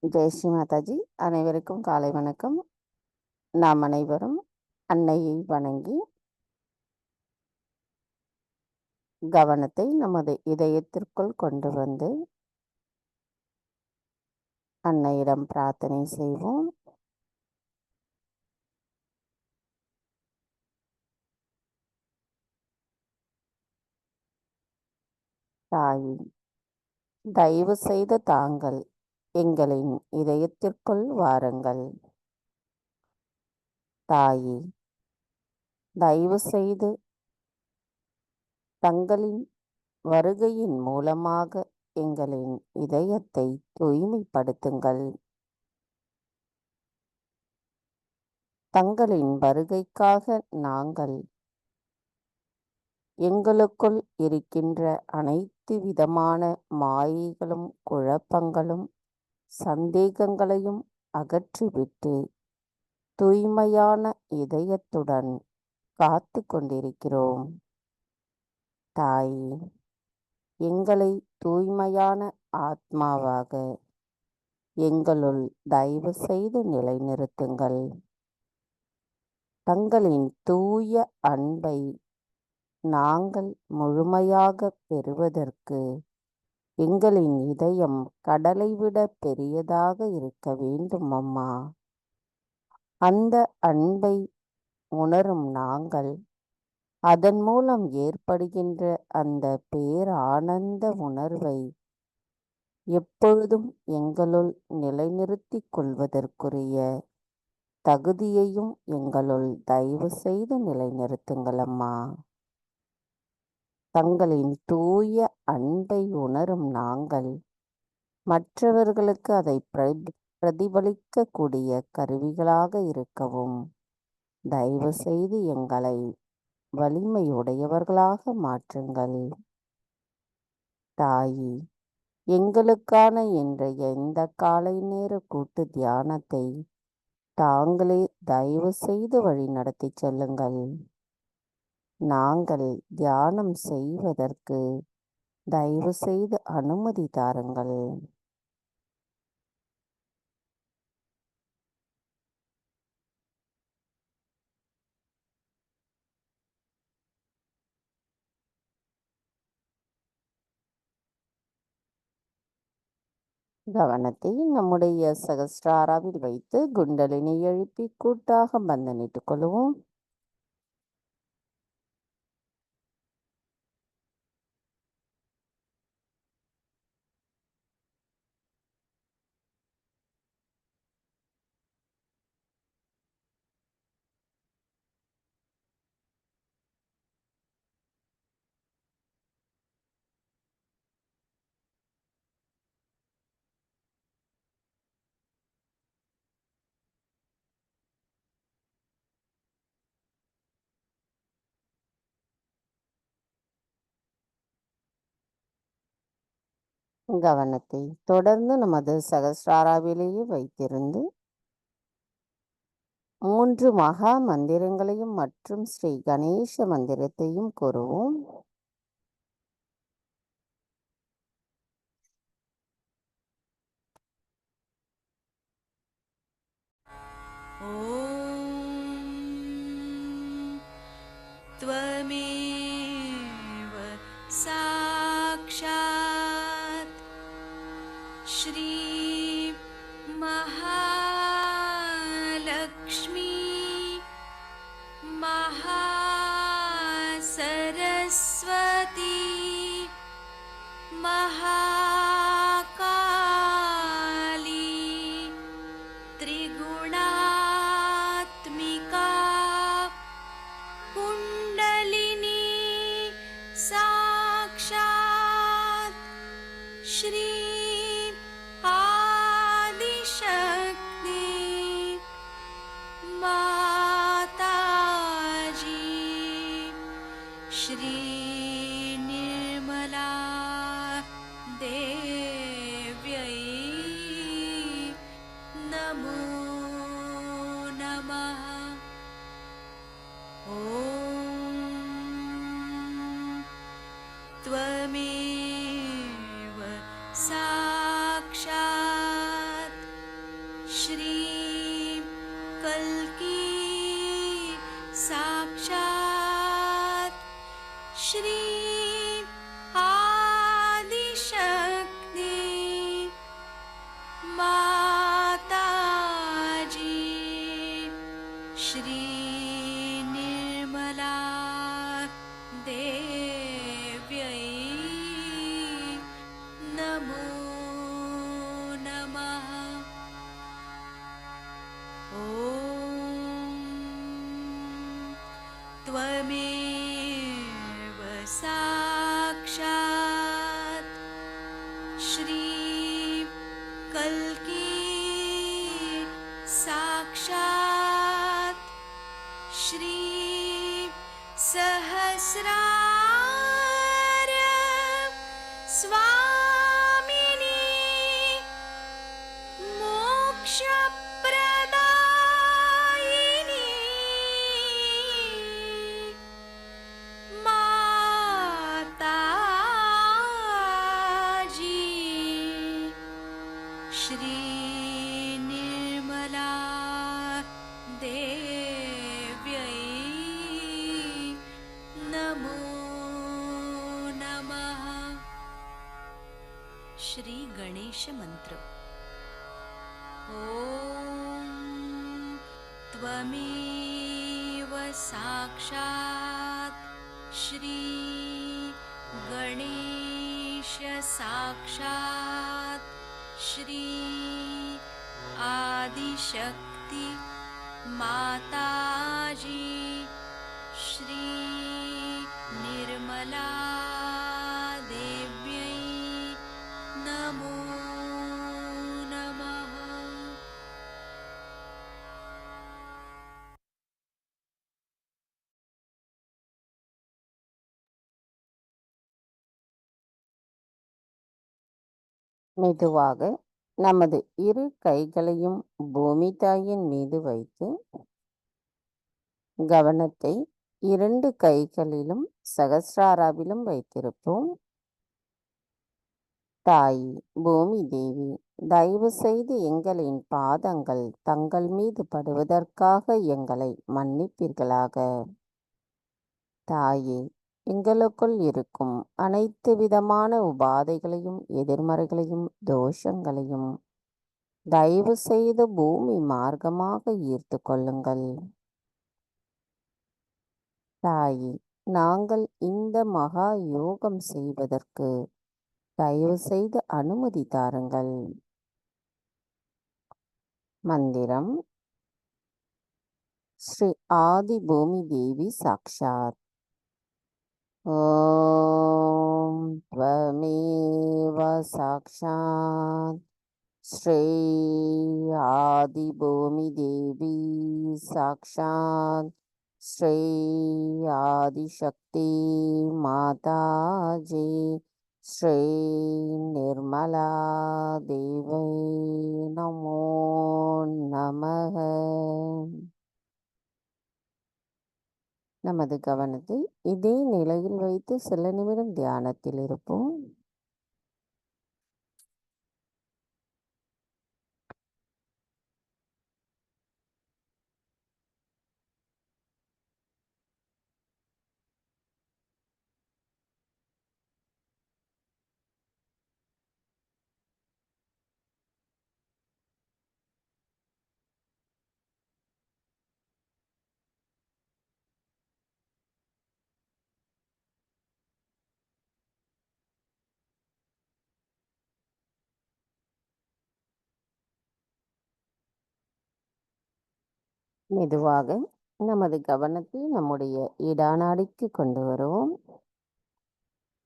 ஜெய் ஸ்ரீ மாதாஜி. அனைவருக்கும் காலை வணக்கம். நாம் அனைவரும் அன்னையை வணங்கி கவனத்தை நமது இதயத்திற்குள் கொண்டு வந்து அன்னையிடம் பிரார்த்தனை செய்வோம். தாயே, தயவு செய்து தாங்கள் எங்களின் இதயத்திற்குள் வாருங்கள். தாயே, தயவு செய்து தங்களின் வருகையின் மூலமாக எங்களின் இதயத்தை தூய்மைப்படுத்துங்கள். தங்களின் வருகைக்காக நாங்கள் எங்களுக்குள் இருக்கின்ற அனைத்து விதமான மாயைகளும் குழப்பங்களும் சந்தேகங்களையும் அகற்றிவிட்டு தூய்மையான இதயத்துடன் காத்து கொண்டிருக்கிறோம். தாயே, எங்களை தூய்மையான ஆத்மாவாக எங்களுள் தயவு செய்து நிலைநிறுத்துங்கள். தங்களின் தூய அன்பை நாங்கள் முழுமையாக பெறுவதற்கு எங்களின் இதயம் கடலை விட பெரியதாக இருக்க வேண்டும் அம்மா. அந்த அன்பை உணரும் நாங்கள் அதன் மூலம் ஏற்படுகின்ற அந்த பேரானந்த உணர்வை எப்பொழுதும் எங்களுள் நிலைநிறுத்திக் கொள்வதற்குரிய தகுதியையும் எங்களுள் தயவு செய்து நிலைநிறுத்துங்கள் அம்மா. தங்களின் தூய அன்பை உணரும் நாங்கள் மற்றவர்களுக்கு அதை பிரதிபலிக்கக்கூடிய கருவிகளாக இருக்கவும் தயவு செய்து எங்களை வலிமையுடையவர்களாக மாற்றுங்கள். தாயே, எங்களுக்கான இன்றைய இந்த காலை நேர கூட்டு தியானத்தை தாங்களே தயவு செய்து வழி நடத்தி செல்லுங்கள். நாங்கள் தியானம் செய்வதற்கு தயவு செய்து அனுமதி தாருங்கள். கவனத்தை நம்முடைய சகஸ்ராராவில் வைத்து குண்டலினை எழுப்பி கூட்டாக பந்தனிட்டுக் கொள்வோம். கவனத்தை தொடர்ந்து நமது சகஸ்ராராவிலேயே வைத்திருந்து 3 மகா மந்திரங்களையும் மற்றும் ஸ்ரீ கணேச மந்திரத்தையும் கூறுவோம். त्वमेव साक्षात् श्री महालक्ष्मी महासरस्वती महाकाली त्रिगुणात्मिका कुण्डलिनी साक्षात् श्री आदिशक्ति माताजी श्री निर्मला देव्यै नमो नमः। ॐ त्वमेव सा साक्षात् श्री आदिशक्ति माताजी श्री निर्मला देव्यै नमो नमः। ॐ त्वमेव साक्षात् श्री कल्की साक्षात् श्री सहस्रार स्वामिनी मोक्षप्रदायिनी माताजी श्री निर्मला देव्यै नमो नमः। श्री गणेश मंत्र। ॐ त्वमेव साक्षात् श्री गणेश साक्षात् श्री आदिशक्ति माताजी श्री निर्मला देव्यै नमो नमः। மெதுவாக நமது இரு கைகளையும் பூமி தாயின் மீது வைத்து கவனத்தை 2 கைகளிலும் சகஸ்ராராவிலும் வைத்திருப்போம். தாய் பூமி தேவி, தயவு செய்து எங்களின் பாதங்கள் தங்கள் மீது படுவதற்காக எங்களை மன்னிப்பீர்களாக. தாயே, எங்களுக்குள் இருக்கும் அனைத்து விதமான உபாதைகளையும் எதிர்மறைகளையும் தோஷங்களையும் தயவு செய்து பூமி மார்க்கமாக ஈர்த்து கொள்ளுங்கள். தாயே, நாங்கள் இந்த மகா யோகம் செய்வதற்கு தயவு செய்து அனுமதி தாருங்கள். மந்திரம். ஸ்ரீ ஆதி பூமி தேவி சாக்ஷாத். ஓம் த்வமேவ சாக்ஷாத் ஸ்ரீ ஆதி பூமி தேவி சாக்ஷாத் ஸ்ரீ ஆதிசக்தி மாதாஜி ஸ்ரீ நிர்மலா தேவை நமோ நமக. நமது கவனத்தை இதே நிலையில் வைத்து சில நிமிடம் தியானத்தில் இருப்போம். மெதுவாக நமது கவனத்தை நம்முடைய இடாநாடிக்கு கொண்டு வருவோம்.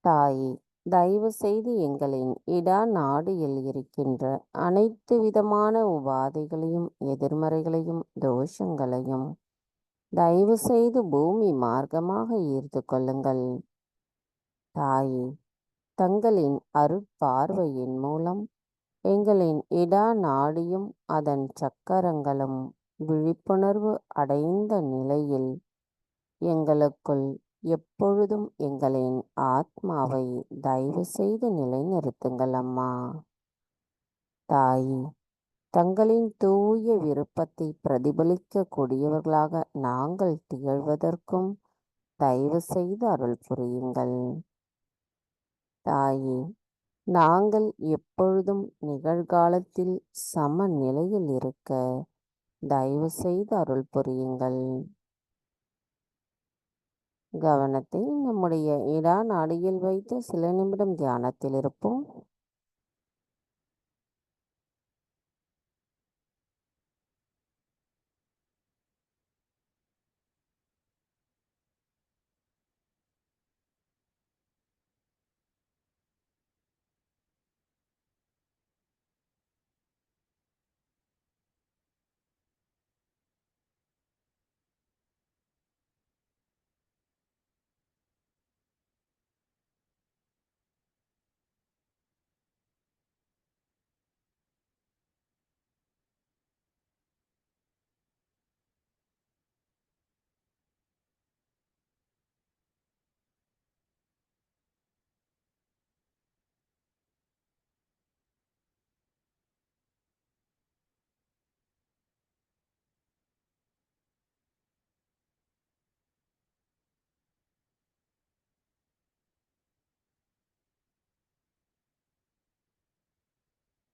தாயே, தயவு செய்து எங்களின் இடா நாடியில் இருக்கின்ற அனைத்து விதமான உபாதைகளையும் எதிர்மறைகளையும் தோஷங்களையும் தயவு செய்து பூமி மார்க்கமாக ஈர்த்து கொள்ளுங்கள். தாயே, தங்களின் அருட்பார்வையின் மூலம் எங்களின் இடா நாடியும் அதன் சக்கரங்களும் விழிப்புணர்வு அடைந்த நிலையில் எங்களுக்குள் எப்பொழுதும் எங்களின் ஆத்மாவை தயவு செய்து நிலைநிறுத்துங்கள் அம்மா. தாயே, தங்களின் தூய விருப்பத்தை பிரதிபலிக்கக்கூடியவர்களாக நாங்கள் திகழ்வதற்கும் தயவு செய்து அருள் புரியுங்கள். தாயே, நாங்கள் எப்பொழுதும் நிகழ்காலத்தில் சமநிலையில் இருக்க தயவு செய்து அருள் புரியுங்கள். கவனத்தை நம்முடைய இடா நாடியில் வைத்து சில நிமிடம் தியானத்தில் இருப்போம்.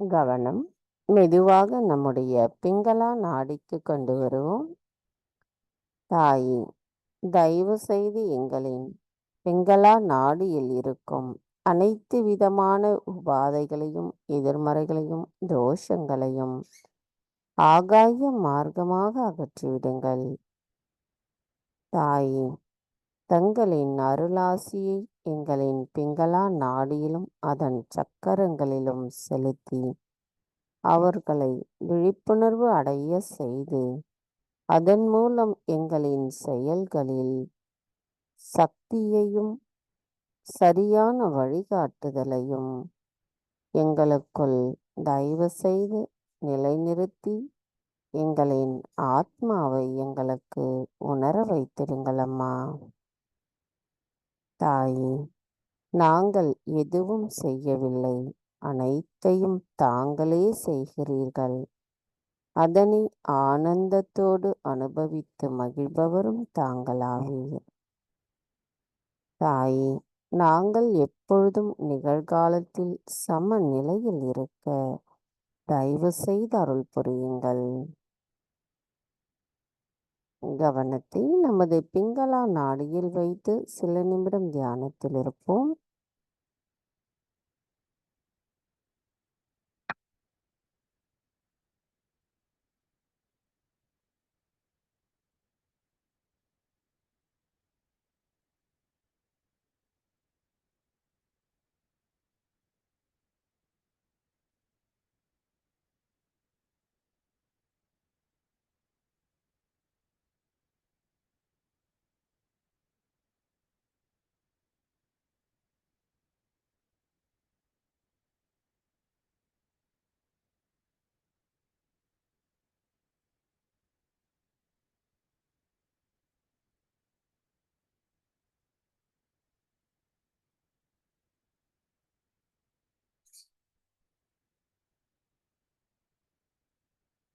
கவனம் மெதுவாக நம்முடைய பிங்களா நாடிக்கு கொண்டு வருவோம். தாயே, தயவு செய்து எங்களின் பிங்களா நாடியில் இருக்கும் அனைத்து விதமான உபாதைகளையும் எதிர்மறைகளையும் தோஷங்களையும் ஆகாய மார்க்கமாக அகற்றிவிடுங்கள். தாயே, தங்களின் அருளாசியை எங்களின் பிங்களா நாடியிலும் அதன் சக்கரங்களிலும் செலுத்தி அவர்களை விழிப்புணர்வு அடைய செய்து அதன் மூலம் எங்களின் செயல்களில் சக்தியையும் சரியான வழிகாட்டுதலையும் எங்களுக்குள் தயவு செய்து நிலைநிறுத்தி எங்களின் ஆத்மாவை எங்களுக்கு உணர வைத்திருங்கள் அம்மா. தாயே, நாங்கள் எதுவும் செய்யவில்லை, அனைத்தையும் தாங்களே செய்கிறீர்கள். அதனை ஆனந்தத்தோடு அனுபவித்து மகிழ்பவரும் தாங்களாவே. தாயே, நாங்கள் எப்பொழுதும் நிகழ்காலத்தில் சமநிலையில் இருக்க தயவு செய்து அருள் புரியுங்கள். கவனத்தை நமது பிங்களா நாடியில் வைத்து சில நிமிடம் தியானத்தில் இருப்போம்.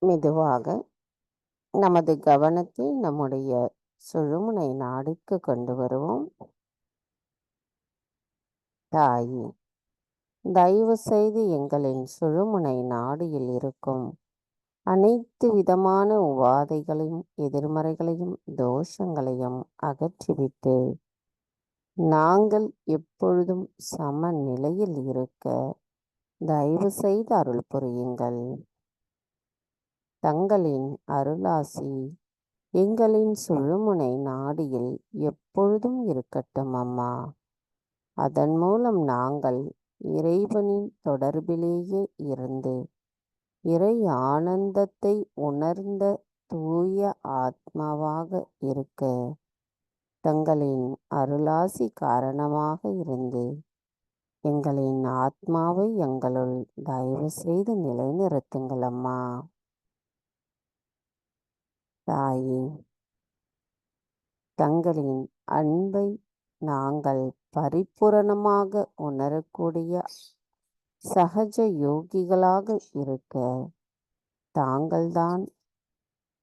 மெதுவாக நமது கவனத்தை நம்முடைய சுழுமுனை நாடிக்கு கொண்டு வருவோம். தாயே, தயவு செய்து எங்களின் சுழுமுனை நாடியில் இருக்கும் அனைத்து விதமான உபாதைகளையும் எதிர்மறைகளையும் தோஷங்களையும் அகற்றிவிட்டு நாங்கள் எப்பொழுதும் சமநிலையில் இருக்க தயவு செய்து அருள் புரியுங்கள். தங்களின் அருளாசி எங்களின் சுழுமுனை நாடியில் எப்பொழுதும் இருக்கட்டும் அம்மா. அதன் மூலம் நாங்கள் இறைவனின் தொடர்பிலேயே இருந்து இறை ஆனந்தத்தை உணர்ந்த தூய ஆத்மாவாக இருக்க தங்களின் அருளாசி காரணமாக இருந்து எங்களின் ஆத்மாவை எங்களுள் தயவு செய்து நிலைநிறுத்துங்கள் அம்மா. தாயே, தங்களின் அன்பை நாங்கள் பரிபூரணமாக உணரக்கூடிய சகஜ யோகிகளாக இருக்க தாங்கள்தான்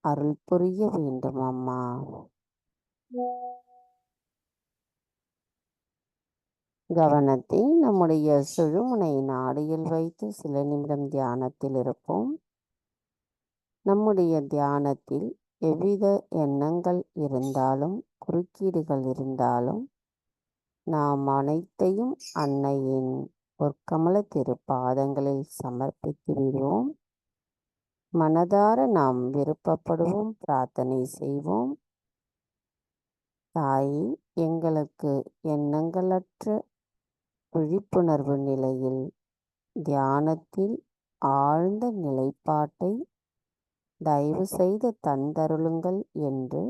அருள் புரிய வேண்டும் அம்மா. கவனத்தை நம்முடைய சுழுமுனை நாடியில் வைத்து சில நிமிடம் தியானத்தில் இருப்போம். நம்முடைய தியானத்தில் எவ்வித எண்ணங்கள் இருந்தாலும் குறுக்கீடுகள் இருந்தாலும் நாம் அனைத்தையும் அன்னையின் பொற்கமல திருப்பாதங்களில் சமர்ப்பித்து விடுவோம். மனதார நாம் விருப்பப்படுவோம், பிரார்த்தனை செய்வோம். தாயே, எங்களுக்கு எண்ணங்களற்ற விழிப்புணர்வு நிலையில் தியானத்தில் ஆழ்ந்த நிலைப்பாட்டை தயவு செய்து தந்தருளுங்கள் என்று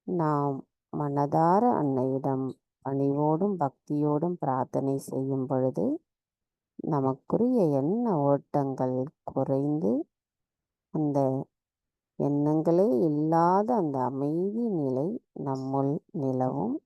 நாம் மனதார அன்னையிடம் பணிவோடும் பக்தியோடும் பிரார்த்தனை செய்யும் பொழுது நமக்குரிய எண்ண ஓட்டங்கள் குறைந்து அந்த எண்ணங்களே இல்லாத அந்த அமைதி நிலை நம்முள் நிலவும்.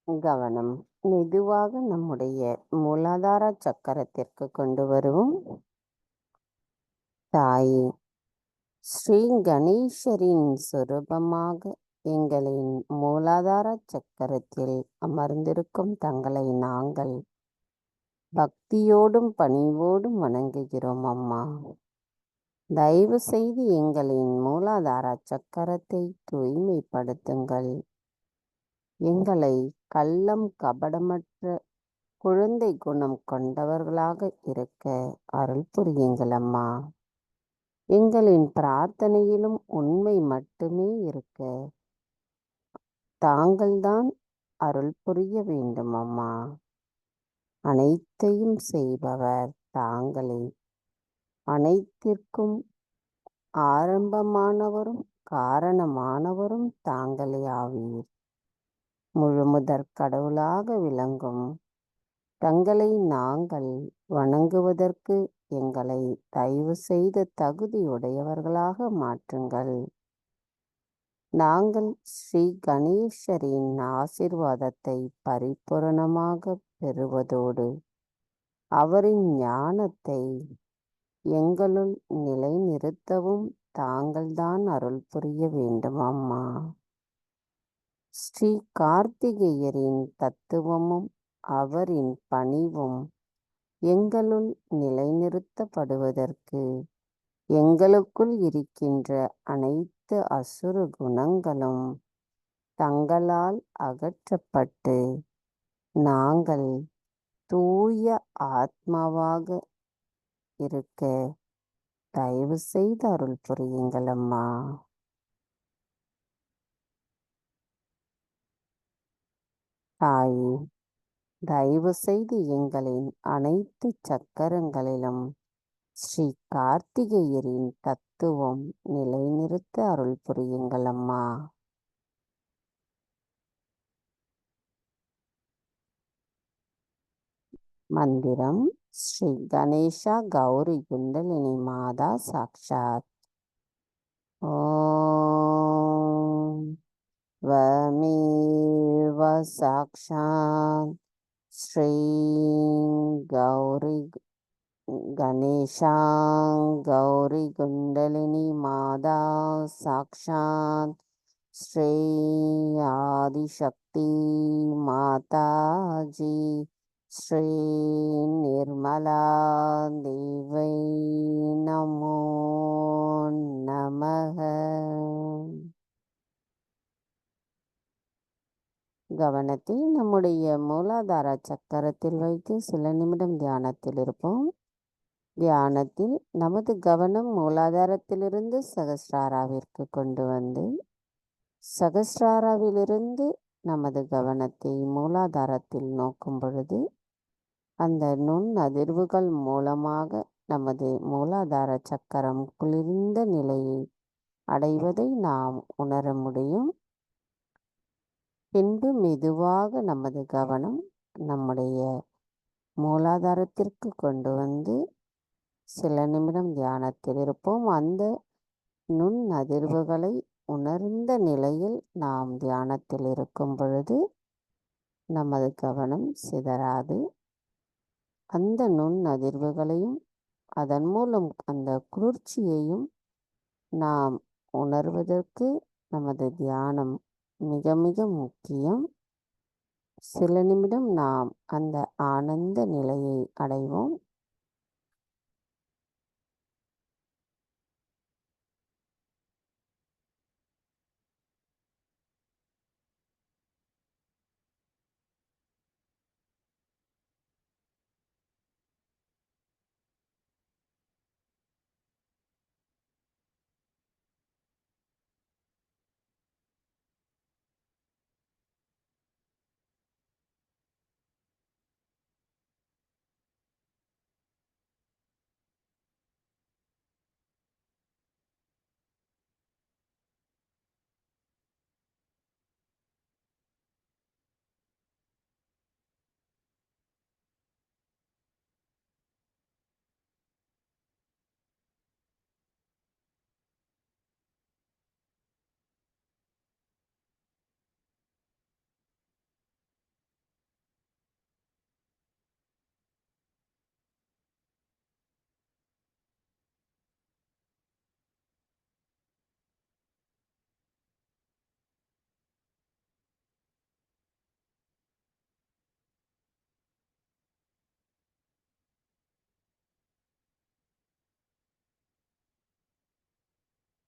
கவனம் மெதுவாக நம்முடைய மூலாதார சக்கரத்திற்கு கொண்டு வருவோம். தாயே, ஸ்ரீ கணேசரின் சொரூபமாக எங்களின் மூலாதார சக்கரத்தில் அமர்ந்திருக்கும் தங்களை நாங்கள் பக்தியோடும் பணிவோடும் வணங்குகிறோம் அம்மா. தயவு செய்து எங்களின் மூலாதார சக்கரத்தை தூய்மைப்படுத்துங்கள். எங்களை கள்ளம் கபடமற்ற குழந்தை குணம் கொண்டவர்களாக இருக்க அருள் புரியுங்கள் அம்மா. எங்களின் பிரார்த்தனையிலும் உண்மை மட்டுமே இருக்க தாங்கள்தான் அருள் புரிய வேண்டும் அம்மா. அனைத்தையும் செய்பவர் தாங்களே, அனைத்திற்கும் ஆரம்பமானவரும் காரணமானவரும் தாங்களே ஆவீர். முழுமுதற் கடவுளாக விளங்கும் தங்களை நாங்கள் வணங்குவதற்கு எங்களை தயவு செய்த தகுதியுடையவர்களாக மாற்றுங்கள். நாங்கள் ஸ்ரீ கணேசரின் ஆசீர்வாதத்தை பரிபூரணமாக பெறுவதோடு அவரின் ஞானத்தை எங்களுள் நிலைநிறுத்தவும் தாங்கள்தான் அருள் புரிய வேண்டும் அம்மா. ஸ்ரீ கார்த்திகேயரின் தத்துவமும் அவரின் பணிவும் எங்களுள் நிலைநிறுத்தப்படுவதற்கு எங்களுக்குள் இருக்கின்ற அனைத்து அசுர குணங்களும் தங்களால் அகற்றப்பட்டு நாங்கள் தூய ஆத்மாவாக இருக்க தயவு செய்து அருள் புரியுங்கள் அம்மா. தாயே, தயவு செய்து எங்களின் அனைத்து சக்கரங்களிலும் ஸ்ரீ கார்த்திகேயரின் தத்துவம் நிலைநிறுத்த அருள் புரியுங்கள் அம்மா. மந்திரம் ஸ்ரீ கணேஷா கௌரி குண்டலினி மாதா சாக்ஷாத். ஓம் வமேவ சாக்ஷாத் ஸ்ரீ கௌரி கணேஷா கௌரி குண்டலினி மாதா சாக்ஷாத் ஸ்ரீ ஆதிசக்தி மாதாஜி ஸ்ரீ நிர்மலா தேவை நமோ நமக. கவனத்தை நம்முடைய மூலாதார சக்கரத்தில் வைத்து சில நிமிடம் தியானத்தில் இருப்போம். தியானத்தில் நமது கவனம் மூலாதாரத்திலிருந்து சகஸ்ராராவிற்கு கொண்டு வந்து சகஸ்ராராவிலிருந்து நமது கவனத்தை மூலாதாரத்தில் நோக்கும் பொழுது அந்த நுண் அதிர்வுகள் மூலமாக நமது மூலாதார சக்கரம் குளிர்ந்த நிலையை அடைவதை நாம் உணர முடியும். பின்பு மெதுவாக நமது கவனம் நம்முடைய மூலாதாரத்திற்கு கொண்டு வந்து சில நிமிடம் தியானத்தில் இருப்போம். அந்த நுண் அதிர்வுகளை உணர்ந்த நிலையில் நாம் தியானத்தில் இருக்கும் பொழுது நமது கவனம் சிதறாது. அந்த நுண் அதிர்வுகளையும் அதன் மூலம் அந்த குளிர்ச்சியையும் நாம் உணர்வதற்கு நமது தியானம் மிக மிக முக்கியம். சில நிமிடம் நாம் அந்த ஆனந்த நிலையை அடைவோம்.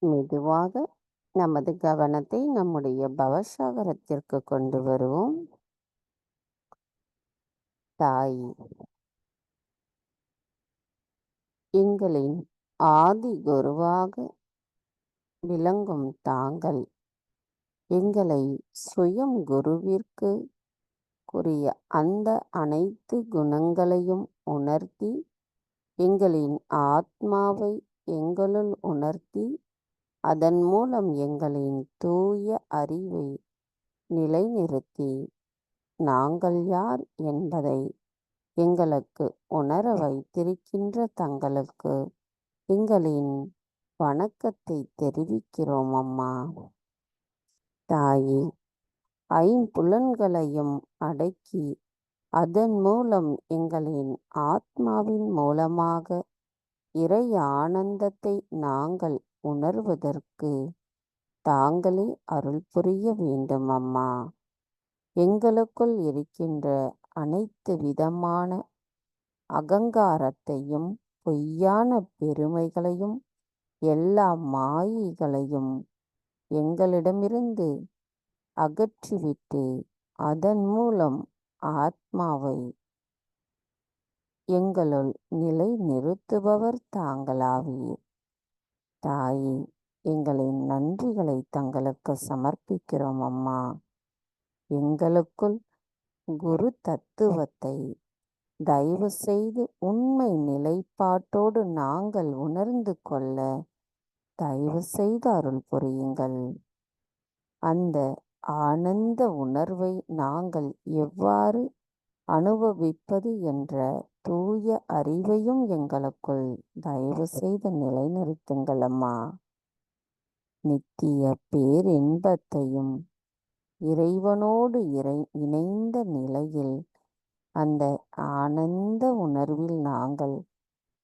மெதுவாக நமது கவனத்தை நம்முடைய பவசாகரத்திற்கு கொண்டு வருவோம். தாய், எங்களின் ஆதி குருவாக விளங்கும் தாங்கள் எங்களை சுயம் குருவிற்கு கூறிய அந்த அனைத்து குணங்களையும் உணர்த்தி எங்களின் ஆத்மாவை எங்களுள் உணர்த்தி அதன் மூலம் எங்களின் தூய அறிவை நிலைநிறுத்தி நாங்கள் யார் என்பதை எங்களுக்கு உணர வைத்திருக்கின்ற தங்களுக்கு எங்களின் வணக்கத்தை தெரிவிக்கிறோம் அம்மா. தாயே, ஐம்புலன்களையும் அடக்கி அதன் மூலம் எங்களின் ஆத்மாவின் மூலமாக இறை ஆனந்தத்தை நாங்கள் உணர்வதற்கு தாங்களே அருள் புரிய வேண்டும் அம்மா. எங்களுக்குள் இருக்கின்ற அனைத்து விதமான அகங்காரத்தையும் பொய்யான பெருமைகளையும் எல்லா மாயைகளையும் எங்களிடமிருந்து அகற்றிவிட்டு அதன் மூலம் ஆத்மாவை எங்களுள் நிலை நிறுத்துபவர் தாங்களாவீர். தாயே, எங்களின் நன்றிகளை தங்களுக்கு சமர்ப்பிக்கிறோம் அம்மா. எங்களுக்குள் குரு தத்துவத்தை தயவு செய்து உண்மை நிலைப்பாட்டோடு நாங்கள் உணர்ந்து கொள்ள தயவு செய்து அருள் புரியுங்கள். அந்த ஆனந்த உணர்வை நாங்கள் எவ்வாறு அனுபவிப்பது என்ற தூய அறிவையும் எங்களுக்குள் தயவு செய்து நிலைநிறுத்துங்கள் அம்மா. நித்திய பேரின்பத்தையும் இறைவனோடு இணைந்த நிலையில் அந்த ஆனந்த உணர்வில் நாங்கள்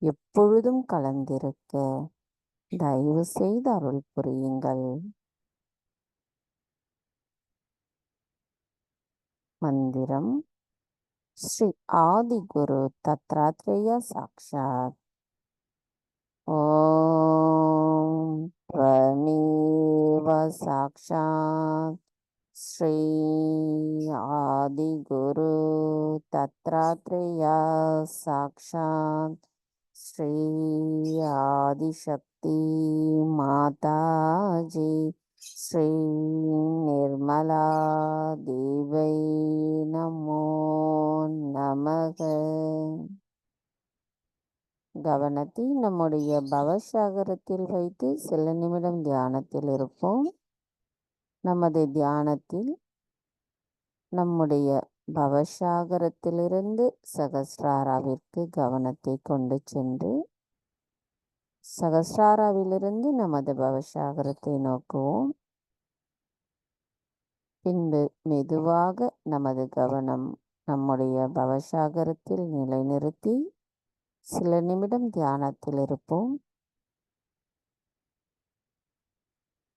எப்பொழுதும் கலந்திருக்க தயவு செய்து அருள் புரியுங்கள். மந்திரம். ஸ்ரீ ஆதிகுரு தத்ராத்ரேய சாக்ஷாத். ஓம் த்வமேவ சாக்ஷாத் ஸ்ரீ ஆதிகுரு தத்ராத்ரேய சாக்ஷாத் ஸ்ரீ ஆதிசக்தி மாதாஜி ஸ்ரீ நிர்மலா தேவை நமோ நமக. கவனத்தை நம்முடைய பவசாகரத்தில் வைத்து சில நிமிடம் தியானத்தில் இருப்போம். நமது தியானத்தில் நம்முடைய பவசாகரத்திலிருந்து சகஸ்ராராவிற்கு கவனத்தை கொண்டு சென்று சகஸ்ராராவிலிருந்து நமது பவசாகரத்தை நோக்குவோம். பின்பு மெதுவாக நமது கவனம் நம்முடைய பவசாகரத்தில் நிலைநிறுத்தி சில நிமிடம் தியானத்தில் இருப்போம்.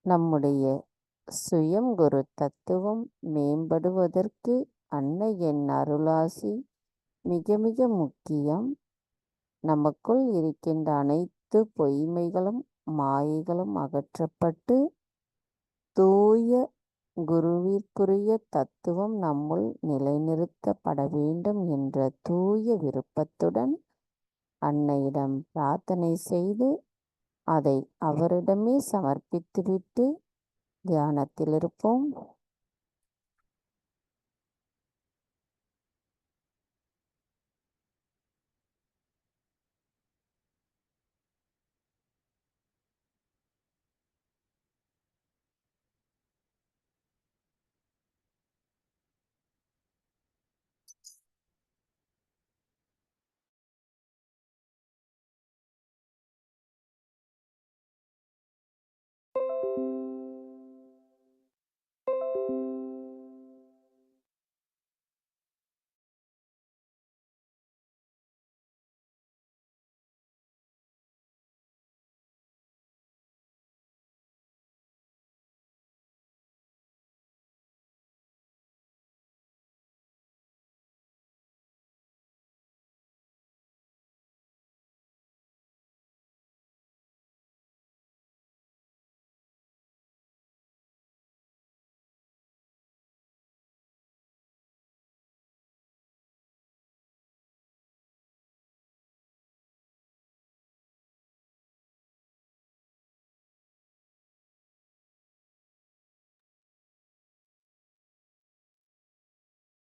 நம்முடைய சுயம் குரு தத்துவம் மேம்படுவதற்கு அன்னையின் அருளாசி மிக மிக முக்கியம். நமக்குள் இருக்கின்ற அனைத்து பொய்மைகளும் மாயைகளும் அகற்றப்பட்டு தூய குருவிற்குரிய தத்துவம் நம்முள் நிலைநிறுத்தப்பட வேண்டும் என்ற தூய விருப்பத்துடன் அன்னையிடம் பிரார்த்தனை செய்து அதை அவரிடமே சமர்ப்பித்துவிட்டு தியானத்தில் இருப்போம்.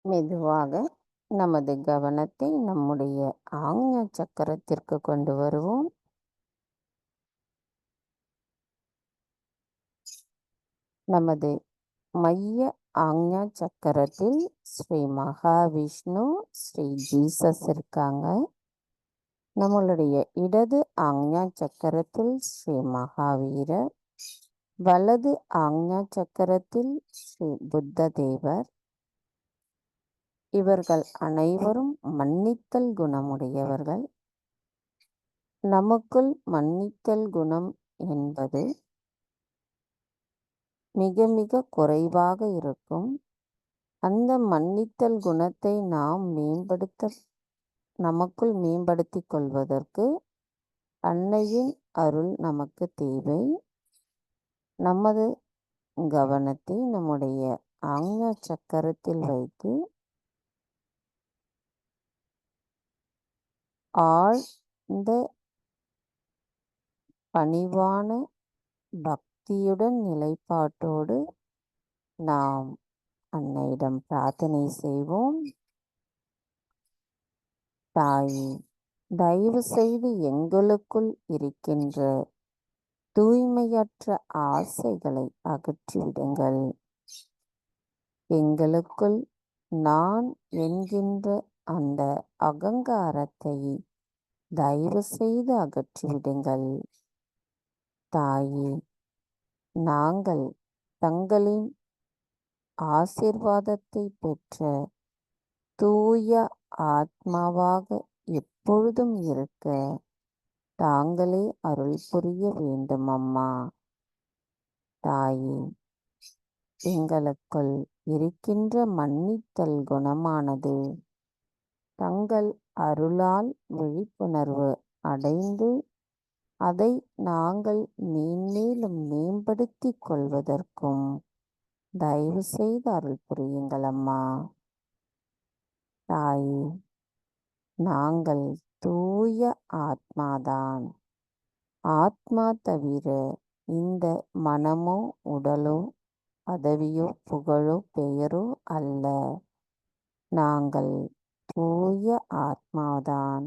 மெதுவாக நமது கவனத்தை நம்முடைய ஆக்ஞா சக்கரத்திற்கு கொண்டு வருவோம். நமது மைய ஆக்ஞா சக்கரத்தில் ஸ்ரீ மகாவிஷ்ணு, ஸ்ரீ ஜீசஸ் இருக்காங்க. நம்மளுடைய இடது ஆக்ஞா சக்கரத்தில் ஸ்ரீ மகாவீரர், வலது ஆக்ஞா சக்கரத்தில் ஸ்ரீ புத்த தேவர். இவர்கள் அனைவரும் மன்னித்தல் குணமுடையவர்கள். நமக்குள் மன்னித்தல் குணம் என்பது மிக மிக குறைவாக இருக்கும். அந்த மன்னித்தல் குணத்தை நாம் நமக்குள் மேம்படுத்திக் கொள்வதற்கு அன்னையின் அருள் நமக்கு தேவை. நமது கவனத்தை நம்முடைய ஆக்ஞா சக்கரத்தில் வைத்து ஆழ்ந்த பணிவான பக்தியுடன் நிலைப்பாட்டோடு நாம் அன்னையிடம் பிரார்த்தனை செய்வோம். தாயே, தயவு செய்து எங்களுக்குள் இருக்கின்ற தூய்மையற்ற ஆசைகளை அகற்றிவிடுங்கள். எங்களுக்குள் நான் என்கின்ற அந்த அகங்காரத்தை தயவு செய்து அகற்றிவிடுங்கள். தாயே, நாங்கள் தங்களின் ஆசீர்வாதத்தை பெற்ற தூய ஆத்மாவாக எப்பொழுதும் இருக்க தாங்களே அருள் புரிய வேண்டும் அம்மா. தாயே, எங்களுக்குள் இருக்கின்ற மன்னித்தல் குணமானது தங்கள் அருளால் விழிப்புணர்வு அடைந்து அதை நாங்கள் மேன்மேலும் மேம்படுத்திக் கொள்வதற்கும் தயவு செய்து அருள் புரியுங்கள் அம்மா. தாயே, நாங்கள் தூய ஆத்மாதான். ஆத்மா தவிர இந்த மனமோ உடலோ பதவியோ புகழோ பெயரோ அல்ல. நாங்கள் தூய ஆத்மாதான்.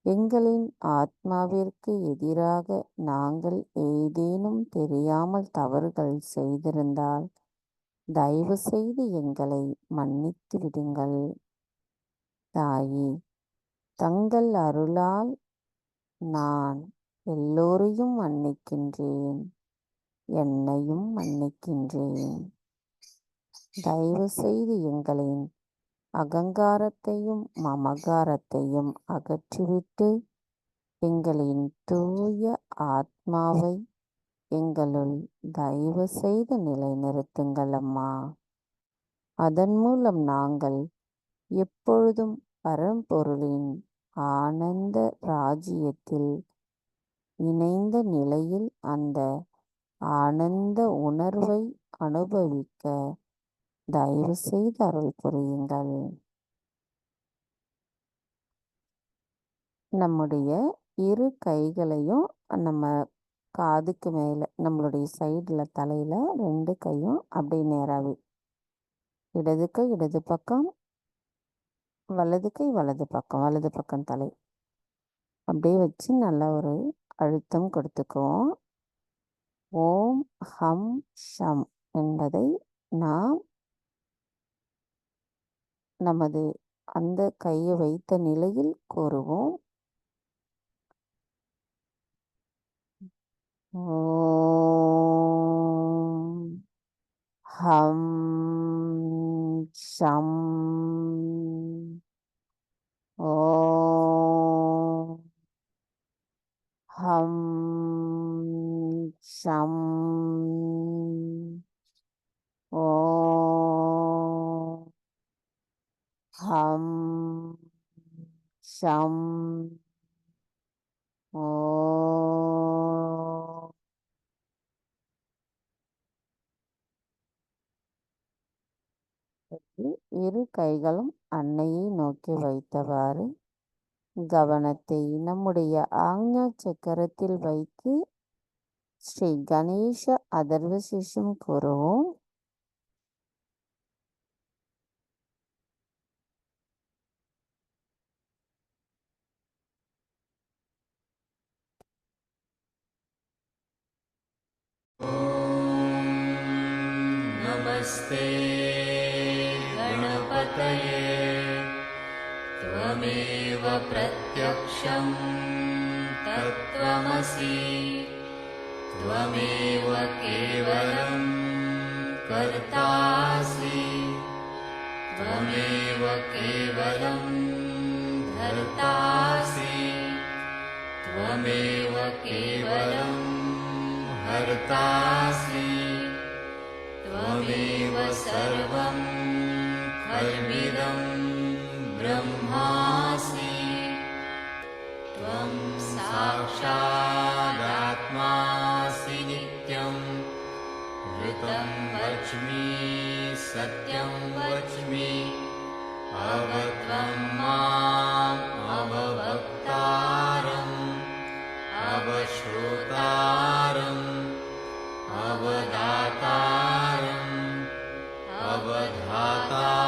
எங்களின் ஆத்மாவிற்கு எதிராக நாங்கள் ஏதேனும் தெரியாமல் தவறுகள் செய்திருந்தால் தயவு செய்து எங்களை மன்னித்து விடுங்கள். தாயே, தங்கள் அருளால் நான் எல்லோரையும் மன்னிக்கின்றேன், என்னையும் மன்னிக்கின்றேன். தயவு செய்து எங்களின் அகங்காரத்தையும் மமகாரத்தையும் அகற்றிவிட்டு எங்களின் தூய ஆத்மாவை எங்களுள் தயவு செய்து நிலைநிறுத்துங்கள் அம்மா. அதன் மூலம் நாங்கள் எப்பொழுதும் பரம்பொருளின் ஆனந்த ராஜ்யத்தில் இணைந்த நிலையில் அந்த ஆனந்த உணர்வை அனுபவிக்க தயவு செய்து அருள் புரியுங்கள். நம்முடைய இரு கைகளையும் நம்ம காதுக்கு மேலே நம்மளுடைய சைடில் தலையில் 2 கையும் அப்படியே நேராகவே, இடது கை இடது பக்கம், வலது கை வலது பக்கம், வலது பக்கம் தலை அப்படியே வச்சு நல்லா ஒரு அழுத்தம் கொடுத்துக்குவோம். ஓம் ஹம் ஷம் என்பதை நாம் நமது அந்த கையை வைத்த நிலையில் கூறுவோம். ஓம் ஹம் ஷம். ஓம் ஹம் ஷம். ஓம் ஹம் ஷம். ஓம் இரு கைகளும் அன்னையை நோக்கி வைத்தவாறு கவனத்தை நம்முடைய ஆக்ஞா சக்கரத்தில் வைத்து ஸ்ரீ கணேச அதர்வ சிஷம் கூறுவோம். नमस्ते गणपतये त्वमेव प्रत्यक्षं तत्त्वमसि त्वमेव केवलं कर्तासि त्वमेव केवलं धर्तासि त्वमेव केवलं हर्तासि त्वमेव सर्वं खल्विदं ब्रह्मासि त्वं साक्षादात्मासि नित्यं ऋतं वच्मि सत्यं वच्मि अवत्वं माम् अववक्तारम् अवश्रोतारम् अवदातारम् अवधातारम्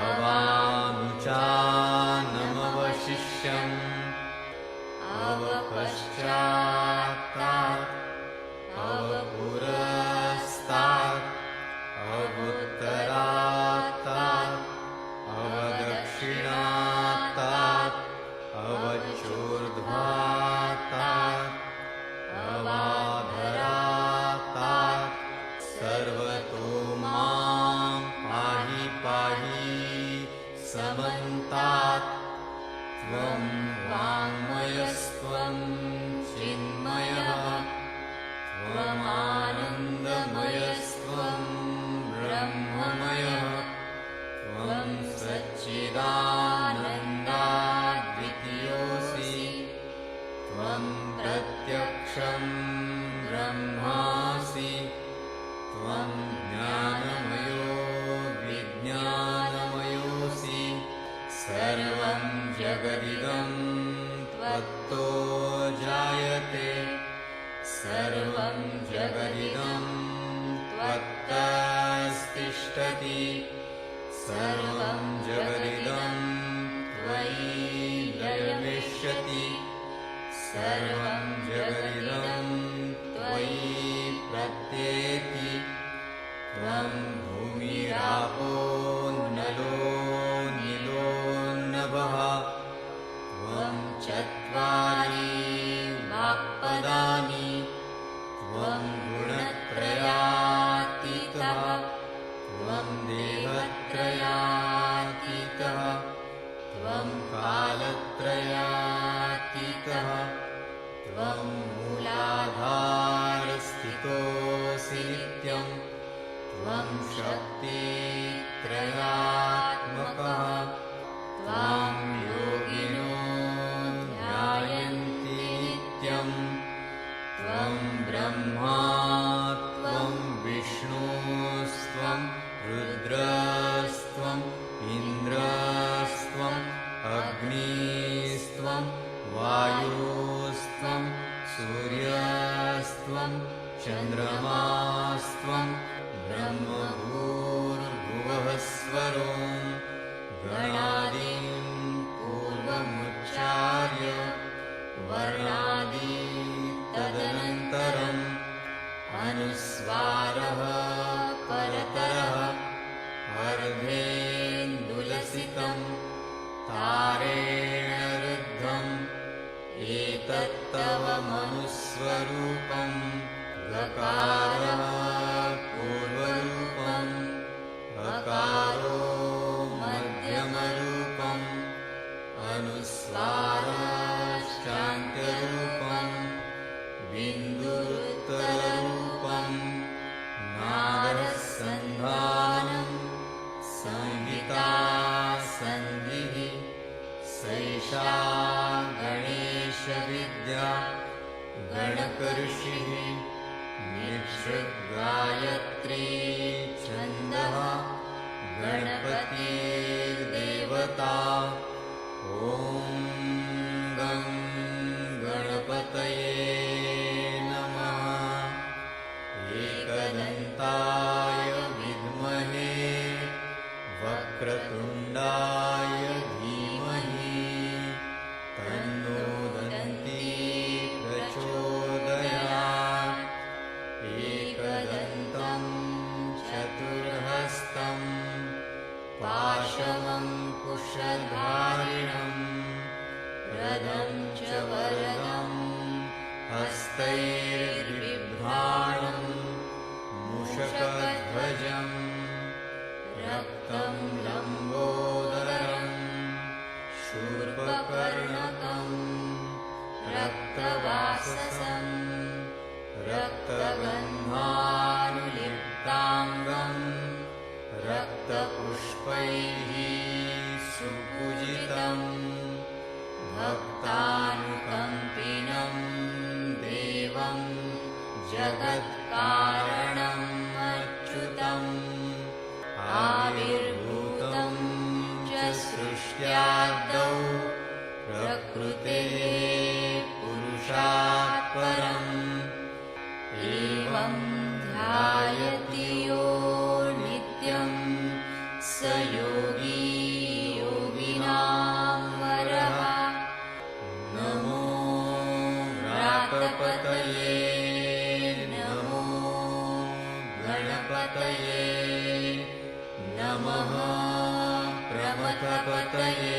अवानुचानमवशिष्यम् अवपश्चात्तात् अवपुरस्तात् अवुत्तरात्तात् अवदक्षिणात्तात् अवचोर्ध्वात्तात् अवाधरात्तात् सर्वतो मां पाहि पाहि समन्तात् त्वं वाङ्मयस्त्वं चिन्मयः त्वमानन्दः जगदिदं त्वत्तो जायते सर्वं जगदिदं त्वत्तस्तिष्ठति सर्वं जगदिदं त्वयि लयमिष्यति सर्वं जगदिदं त्वयि प्रत्येति त्वं भूमिरापो नलो नीलो नभः त्वं चत्वारि वाक्पदानि त्वं गुणत्रयातीतः त्वं देहत्रयातीतः त्वं कालत्रयातीतः त्वं मूलाधारस्थितोऽसि नित्यं त्वं शक्तित्रयात्मकः त्वां योगिनो ध्यायन्ति नित्यं त्वं ब्रह्मा त्वं विष्णुस्त्वं रुद्रस्त्वम् इन्द्रस्त्वम् अग्निस्त्वं वायुस्त्वं सूर्यस्त्वं चन्द्रमास्त्वं ब्रह्मभूर्भुवः स्वरो गणादीं पूर्वमुच्चार्य वर्णादि तदनन्तरम् अनुस्वारः परतरः अर्धेन्दुलसितं तारेण रुद्धम् एतत्तव मनुस्वरूपं गकारः पूर्वरूपम् अकारो मध्यमरूपम् अनुस्वारश्चान्त्यरूपम् बिन्दुरुत्तररूपम् नादसन्धानम् संहिता सन्धिः सैषा गणेशविद्या गणकऋषिः निःसृद्गायत्री छन्दः गणपतिर्देवता ॐ गं गणपतये नमः एकदन्ताय विद्महे वक्रतुण्डाय धीमहि तन्नो दन्ती प्रचोदयात् एकदन्तं चतुर्हस्तं पाशमङ्कुशधारिणं रदं च वरदं हस्तैर्बिभ्राणं मूषकध्वजम् रक्तं लम्बोदरं शूर्पकर्णकं रक्तवाससं रक्तगन्धानुलिप्ताङ्गं रक्तपुष्पैः सुपूजितं भक्तानुकम्पिनं देवं जगत्कारणम् अच्युतम् आविर्भूतं च सृष्ट्यादौ प्रकृतेः पुरुषात् परम् एवं ध्यायति यो नित्यं स योगी योगिनां वरः नमो व्रातपतये नमो गणपतये नमः प्रमथपतये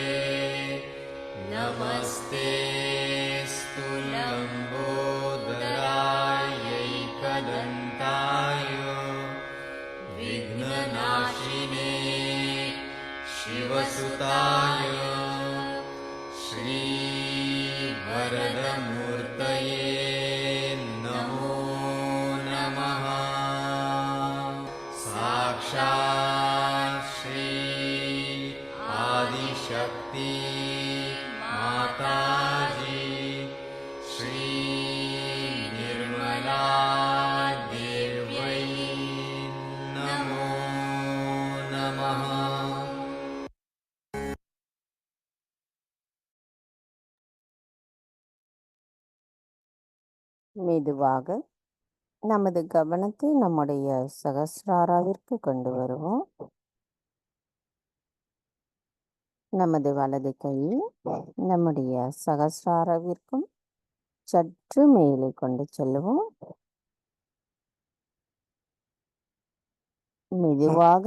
नमस्तेऽस्तु लम्बोदरायैकदन्ताय विघ्ननाशिने शिवसुताय श्रीवरदमूर्तये नमो नमः साक्षात् श्री आदिशक्ति माताजी श्री निर्मला देव्यै नमो नमः। மெதுவாக நமது கவனத்தை நம்முடைய சகஸ்ராராவிற்கு கொண்டு வருவோம். நமது வலது கையை நம்முடைய சகஸ்ராராவிற்கும் சற்று மேலே கொண்டு செல்லுவோம். மெதுவாக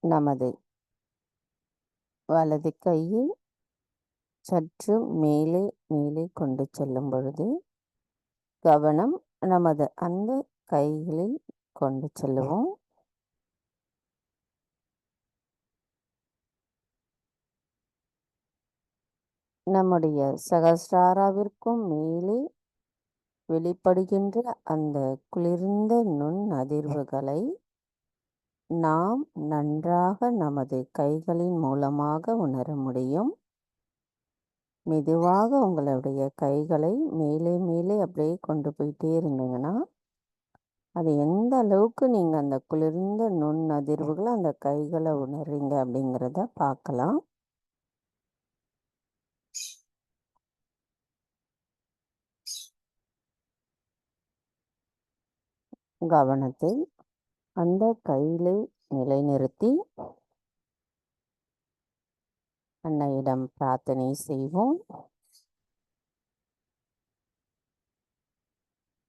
நமது வலது கையை சற்று மேலே மேலே கொண்டு செல்லும் பொழுது கவனம் நமது அந்த கைகளில் கொண்டு செல்லுவோம். நம்முடைய சகஸ்ராராவிற்கும் மேலே வெளிப்படுகின்ற அந்த குளிர்ந்த நுண் அதிர்வுகளை நாம் நன்றாக நமது கைகளின் மூலமாக உணர முடியும். மெதுவாக உங்களுடைய கைகளை மேலே மேலே அப்படியே கொண்டு போயிட்டே இருந்தீங்கன்னா அது எந்த அளவுக்கு நீங்கள் அந்த குளிர்ந்த நுண் அதிர்வுகளை அந்த கைகளை உணர்றீங்க அப்படிங்கிறத பார்க்கலாம். கவனத்தை அந்த கையிலே நிலைநிறுத்தி அன்னையிடம் பிரார்த்தனை செய்வோம்.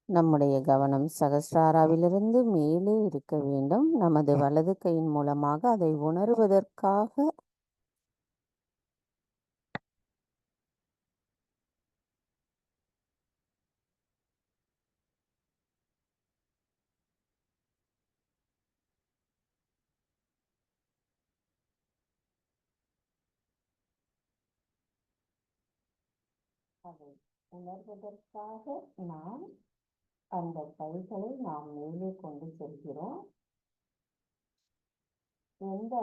நம்முடைய கவனம் சகஸ்ராராவிலிருந்து மேலே இருக்க வேண்டும். நமது வலது கையின் மூலமாக அதை உணர்வதற்காக அதை உணர்வதற்காக நாம் அந்த கைகளை நாம் மேலே கொண்டு செல்கிறோம். எந்த